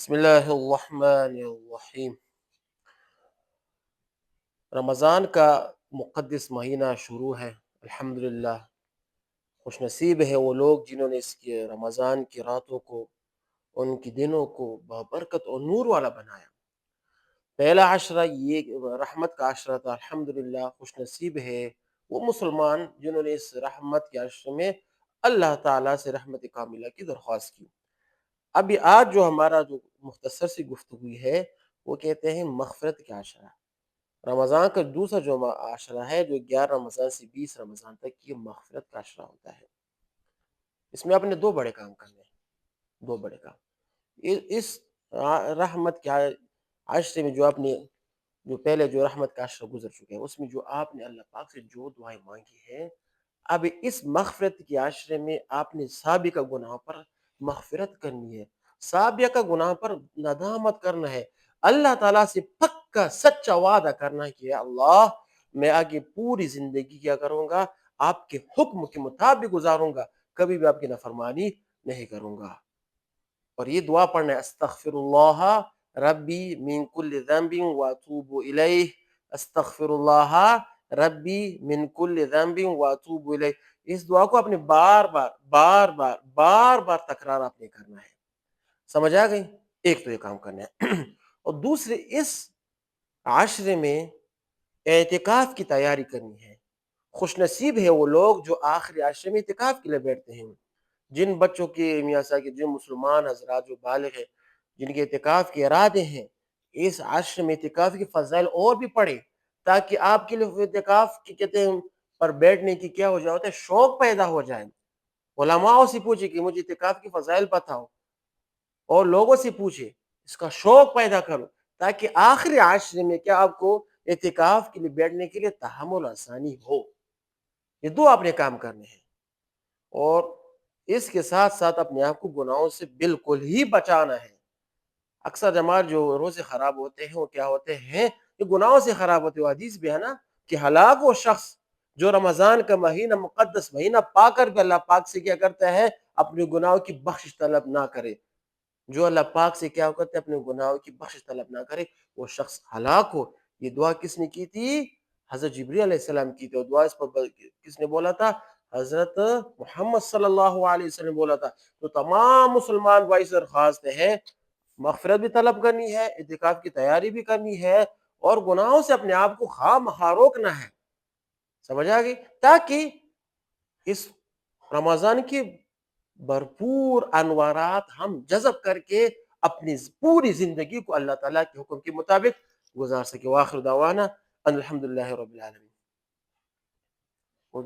بسم اللہ الرحمن الرحیم۔ رمضان کا مقدس مہینہ شروع ہے۔ الحمدللہ، خوش نصیب ہے وہ لوگ جنہوں نے اس کے رمضان کی راتوں کو، ان کی دنوں کو بابرکت اور نور والا بنایا۔ پہلا عشرہ یہ رحمت کا عشرہ تھا۔ الحمدللہ، خوش نصیب ہے وہ مسلمان جنہوں نے اس رحمت کے عشرے میں اللہ تعالیٰ سے رحمت کاملہ کی درخواست کی۔ ابھی آج جو ہمارا جو مختصر سی گفتگو ہے وہ کہتے ہیں مغفرت کے عشرہ۔ رمضان کا دوسرا جو عشرہ ہے جو 11 رمضان سے 20 رمضان تک، یہ مغفرت کا عشرہ ہوتا ہے۔ اس میں آپ نے دو بڑے کام کرنے ہیں، دو بڑے کام۔ اس رحمت کے عشرے میں جو پہلے جو رحمت کا عشرہ گزر چکے ہیں، اس میں جو آپ نے اللہ پاک سے جو دعائیں مانگی ہیں، اب اس مغفرت کے عشرے میں آپ نے سابقہ گناہ پر مغفرت کرنی ہے، سابقہ گناہ پر ندامت کرنا ہے، اللہ تعالیٰ سے پکا سچا وعدہ کرنا ہے کہ اللہ میں آگے پوری زندگی کیا کروں گا، آپ کے حکم کے مطابق گزاروں گا، کبھی بھی آپ کی نافرمانی نہیں کروں گا۔ اور یہ دعا پڑھنا ہے، استغفر اللہ ربی من کل ذنب واتوب الیہ، استغفر اللہ ربی من کل ذنب واتوب الیہ۔ اس دعا کو اپنے بار بار تکرار آپ نے کرنا ہے۔ سمجھ آ گئی؟ ایک تو یہ کام کرنا ہے۔ اور دوسرے، اس عشرے میں اعتکاف کی تیاری کرنی ہے۔ خوش نصیب ہے وہ لوگ جو آخری عشرے میں اعتکاف کے لیے بیٹھتے ہیں۔ جن بچوں کے جن مسلمان حضرات جو بالغ ہیں، جن کے اعتکاف کے ارادے ہیں، اس عشر میں اعتکاف کی فضائل اور بھی پڑھیں، تاکہ آپ کے لیے اعتکاف کی کہتے ہیں پر بیٹھنے کی کیا ہو جاتا ہے، شوق پیدا ہو جائے۔ علماء سے پوچھے کہ مجھے اعتکاف کی فضائل بتاؤ، اور لوگوں سے پوچھے، اس کا شوق پیدا کرو، تاکہ آخری عشر میں کیا آپ کو اعتکاف کے لیے بیٹھنے کے لیے تحمل آسانی ہو۔ یہ دو آپ نے کام کرنے ہیں، اور اس کے ساتھ ساتھ اپنے آپ کو گناہوں سے بالکل ہی بچانا ہے۔ اکثر ہمارے جو روزے خراب ہوتے ہیں وہ کیا ہوتے ہیں، یہ گناہوں سے خراب ہوتے ہیں۔ حدیث بھی ہے نا کہ ہلاک وہ شخص جو رمضان کا مہینہ، مقدس مہینہ پا کر بھی اللہ پاک سے کیا کرتا ہے، اپنے گناہوں کی بخشش طلب نہ کرے۔ جو اللہ پاک سے کیا کرتے اپنے گناہوں کی بخشش طلب نہ کرے، وہ شخص ہلاک ہو۔ یہ دعا کس نے کی تھی؟ حضرت جبریل علیہ السلام کی تھی۔ اور دعا اس پر کس نے بولا تھا؟ حضرت محمد صلی اللہ علیہ وسلم بولا تھا۔ تو تمام مسلمان بھائی سے درخواست ہے، مغفرت بھی طلب کرنی ہے، اعتکاف کی تیاری بھی کرنی ہے، اور گناہوں سے اپنے آپ کو خواہ مخواہ روکنا ہے۔ سمجھ آ گئی؟ تاکہ اس رمضان کی بھرپور انوارات ہم جذب کر کے اپنی پوری زندگی کو اللہ تعالیٰ کے حکم کے مطابق گزار سکے۔ وآخر دعوانا ان الحمدللہ رب العالمین۔